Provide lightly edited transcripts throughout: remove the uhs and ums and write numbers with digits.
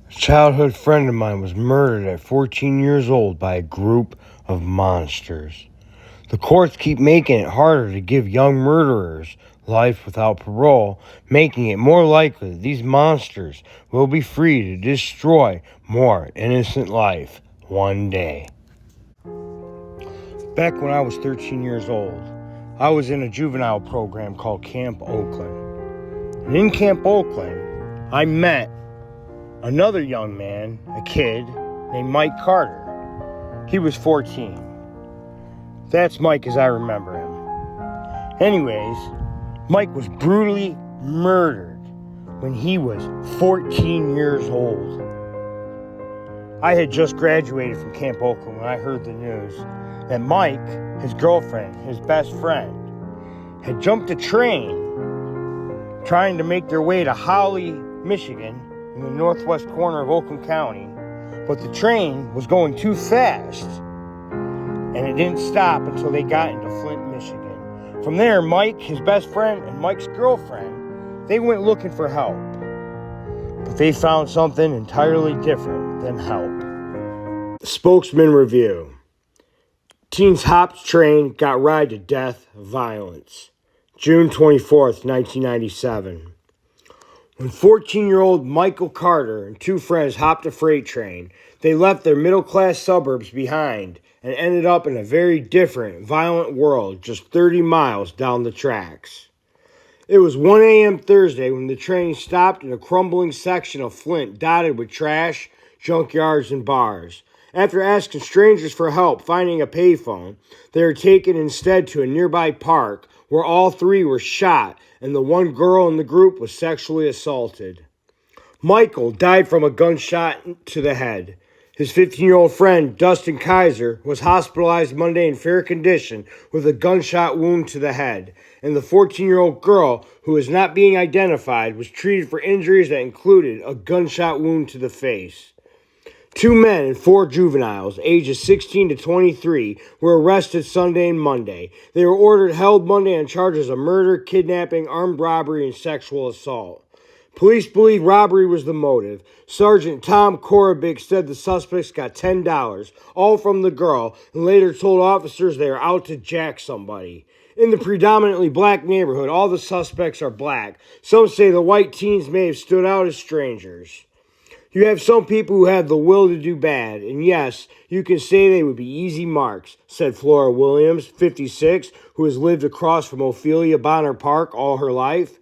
A childhood friend of mine was murdered at 14 years old by a group of monsters. The courts keep making it harder to give young murderers life without parole, making it more likely that these monsters will be free to destroy more innocent life one day. Back when I was 13 years old, I was in a juvenile program called Camp Oakland. And in Camp Oakland, I met another young man, a kid, named Mike Carter. He was 14. That's Mike as I remember him. Anyways, Mike was brutally murdered when he was 14 years old. I had just graduated from Camp Oakland when I heard the news that Mike, his girlfriend, his best friend, had jumped a train trying to make their way to Holly, Michigan, in the northwest corner of Oakland County, but the train was going too fast, and it didn't stop until they got into Flint, Michigan. From there, Mike, his best friend, and Mike's girlfriend, they went looking for help, but they found something entirely different than help. The spokesman review. Teens hopped train, got ride to death, violence. June 24th, 1997. When 14-year-old Michael Carter and two friends hopped a freight train, they left their middle-class suburbs behind and ended up in a very different, violent world just 30 miles down the tracks. It was 1 a.m. Thursday when the train stopped in a crumbling section of Flint dotted with trash, junkyards, and bars. After asking strangers for help finding a payphone, they were taken instead to a nearby park where all three were shot and the one girl in the group was sexually assaulted. Michael died from a gunshot to the head. His 15-year-old friend, Dustin Kaiser, was hospitalized Monday in fair condition with a gunshot wound to the head, and the 14-year-old girl, who is not being identified, was treated for injuries that included a gunshot wound to the face. 2 men and 4 juveniles, ages 16 to 23, were arrested Sunday and Monday. They were ordered held Monday on charges of murder, kidnapping, armed robbery, and sexual assault. Police believe robbery was the motive. Sergeant Tom Korobik said the suspects got $10, all from the girl, and later told officers they are out to jack somebody. In the predominantly black neighborhood, all the suspects are black. Some say the white teens may have stood out as strangers. You have some people who have the will to do bad, and yes, you can say they would be easy marks, said Flora Williams, 56, who has lived across from Ophelia Bonner Park all her life.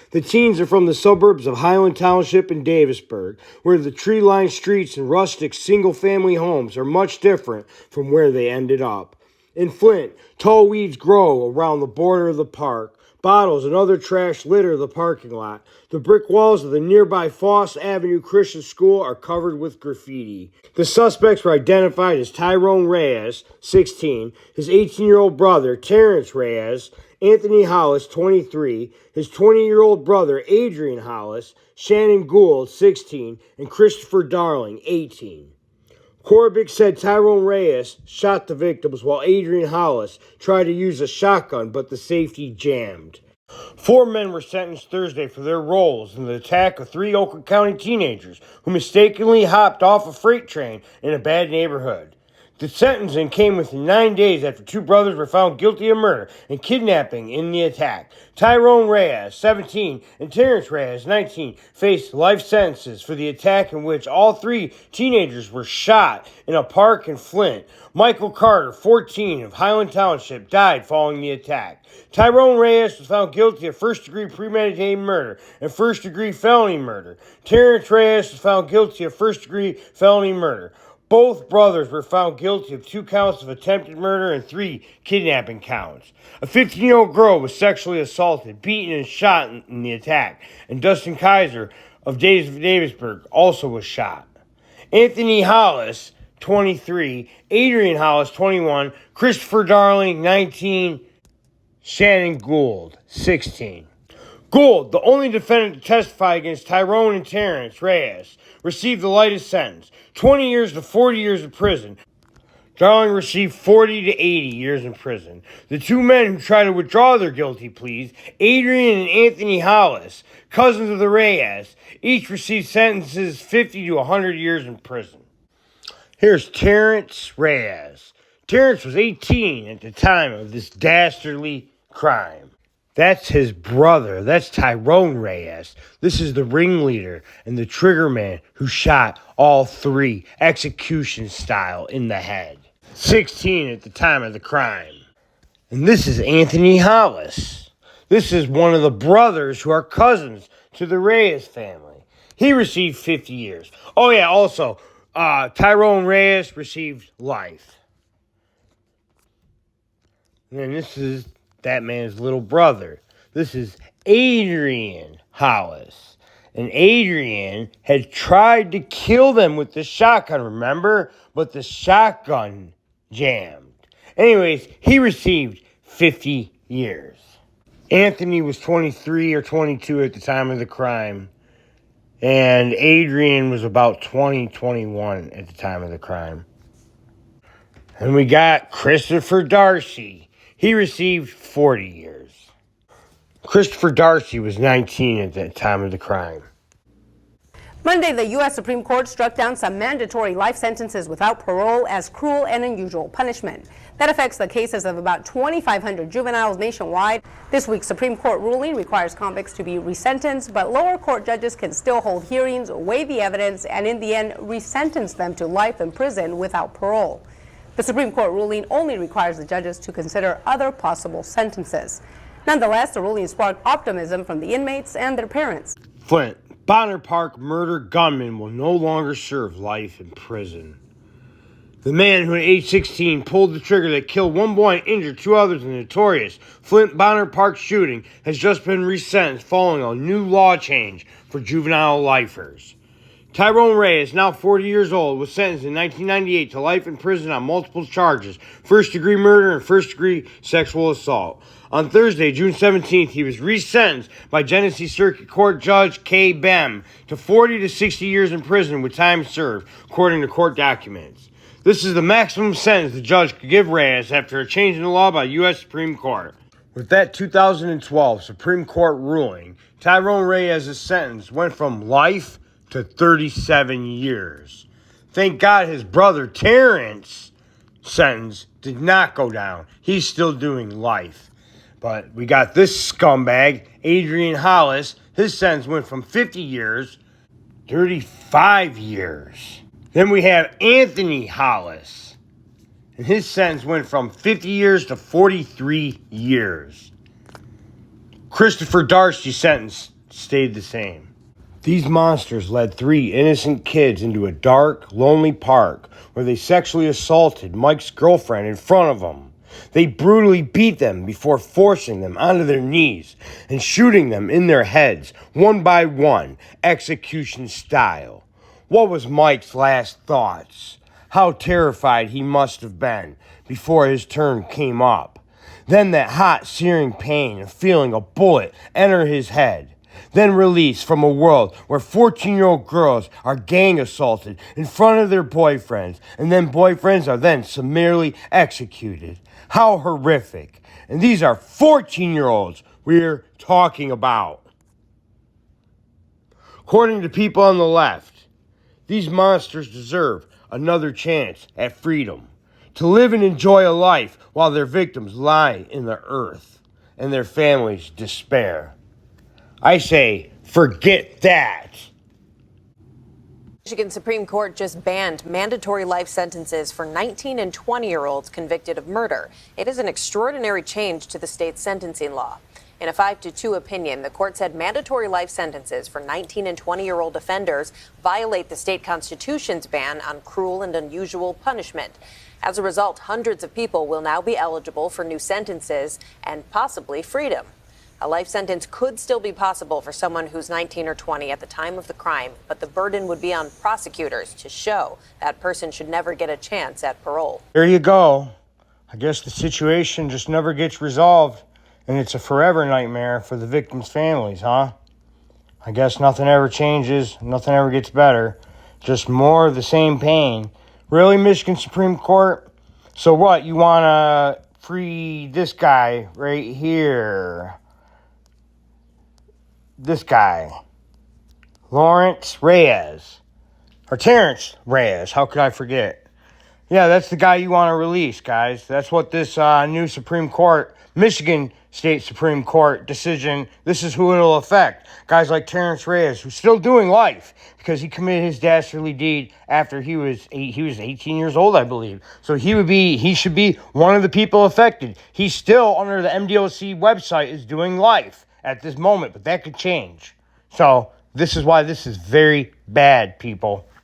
The teens are from the suburbs of Highland Township and Davisburg, where the tree-lined streets and rustic single-family homes are much different from where they ended up. In Flint, tall weeds grow around the border of the park. Bottles and other trash litter the parking lot. The brick walls of the nearby Foss Avenue Christian School are covered with graffiti. The suspects were identified as Tyrone Reyes, 16, his 18-year-old brother, Terrence Reyes, Anthony Hollis, 23, his 20-year-old brother, Adrian Hollis, Shannon Gould, 16, and Christopher Darling, 18. Korobik said Tyrone Reyes shot the victims while Adrian Hollis tried to use a shotgun, but the safety jammed. 4 men were sentenced Thursday for their roles in the attack of 3 Oakland County teenagers who mistakenly hopped off a freight train in a bad neighborhood. The sentencing came within 9 days after 2 brothers were found guilty of murder and kidnapping in the attack. Tyrone Reyes, 17, and Terrence Reyes, 19, faced life sentences for the attack in which all 3 teenagers were shot in a park in Flint. Michael Carter, 14, of Highland Township, died following the attack. Tyrone Reyes was found guilty of first-degree premeditated murder and first-degree felony murder. Terrence Reyes was found guilty of first-degree felony murder. Both brothers were found guilty of 2 counts of attempted murder and 3 kidnapping counts. A 15-year-old girl was sexually assaulted, beaten, and shot in the attack, and Dustin Kaiser of Davisburg also was shot. Anthony Hollis, 23, Adrian Hollis, 21, Christopher Darling, 19, Shannon Gould, 16. Gould, the only defendant to testify against Tyrone and Terrence Reyes, received the lightest sentence, 20 years to 40 years in prison. Darling received 40 to 80 years in prison. The two men who tried to withdraw their guilty pleas, Adrian and Anthony Hollis, cousins of the Reyes, each received sentences 50 to 100 years in prison. Here's Terrence Reyes. Terrence was 18 at the time of this dastardly crime. That's his brother. That's Tyrone Reyes. This is the ringleader and the trigger man who shot all three execution style in the head. 16 at the time of the crime. And this is Anthony Hollis. This is one of the brothers who are cousins to the Reyes family. He received 50 years. Oh yeah, also, Tyrone Reyes received life. And then this is that man's little brother. This is Adrian Hollis. And Adrian had tried to kill them with the shotgun, remember? But the shotgun jammed. Anyways, he received 50 years. Anthony was 23 or 22 at the time of the crime. And Adrian was about 21 at the time of the crime. And we got Christopher Darcy. He received 40 years. Christopher Darcy was 19 at the time of the crime. Monday, the U.S. Supreme Court struck down some mandatory life sentences without parole as cruel and unusual punishment. That affects the cases of about 2,500 juveniles nationwide. This week's Supreme Court ruling requires convicts to be resentenced, but lower court judges can still hold hearings, weigh the evidence, and in the end, resentence them to life in prison without parole. The Supreme Court ruling only requires the judges to consider other possible sentences. Nonetheless, the ruling sparked optimism from the inmates and their parents. Flint, Bonner Park murder gunman will no longer serve life in prison. The man who at age 16 pulled the trigger that killed one boy and injured two others in the notorious Flint Bonner Park shooting has just been resentenced following a new law change for juvenile lifers. Tyrone Reyes, now 40 years old, was sentenced in 1998 to life in prison on multiple charges, first-degree murder and first-degree sexual assault. On Thursday, June 17th, he was resentenced by Genesee Circuit Court Judge K. Bem to 40 to 60 years in prison with time served, according to court documents. This is the maximum sentence the judge could give Reyes after a change in the law by U.S. Supreme Court. With that 2012 Supreme Court ruling, Tyrone Reyes' sentence went from life to 37 years. Thank God his brother Terrence's sentence did not go down. He's still doing life. But we got this scumbag, Adrian Hollis. His sentence went from 50 years, 35 years. Then we have Anthony Hollis. And his sentence went from 50 years to 43 years. Christopher Darcy's sentence stayed the same. These monsters led three innocent kids into a dark, lonely park where they sexually assaulted Mike's girlfriend in front of them. They brutally beat them before forcing them onto their knees and shooting them in their heads, one by one, execution style. What was Mike's last thoughts? How terrified he must have been before his turn came up. Then that hot, searing pain of feeling a bullet enter his head. Then released from a world where 14-year-old girls are gang assaulted in front of their boyfriends, and then boyfriends are then summarily executed. How horrific. And these are 14-year-olds we're talking about. According to people on the left, these monsters deserve another chance at freedom, to live and enjoy a life while their victims lie in the earth and their families despair. I say, forget that. Michigan Supreme Court just banned mandatory life sentences for 19 and 20-year-olds convicted of murder. It is an extraordinary change to the state's sentencing law. In a 5-2 opinion, the court said mandatory life sentences for 19 and 20-year-old offenders violate the state constitution's ban on cruel and unusual punishment. As a result, hundreds of people will now be eligible for new sentences and possibly freedom. A life sentence could still be possible for someone who's 19 or 20 at the time of the crime, but the burden would be on prosecutors to show that person should never get a chance at parole. There you go. I guess the situation just never gets resolved, and it's a forever nightmare for the victims' families, huh? I guess nothing ever changes, nothing ever gets better. Just more of the same pain. Really, Michigan Supreme Court? So what? You want to free this guy right here. This guy. Lawrence Reyes. Or Terrence Reyes. How could I forget? Yeah, that's the guy you want to release, guys. That's what this new Supreme Court, Michigan State Supreme Court decision, this is who it'll affect. Guys like Terrence Reyes, who's still doing life because he committed his dastardly deed after he was 18 years old, I believe. So he should be one of the people affected. He's still under the MDOC website is doing life at this moment, but that could change. So this is why this is very bad, people.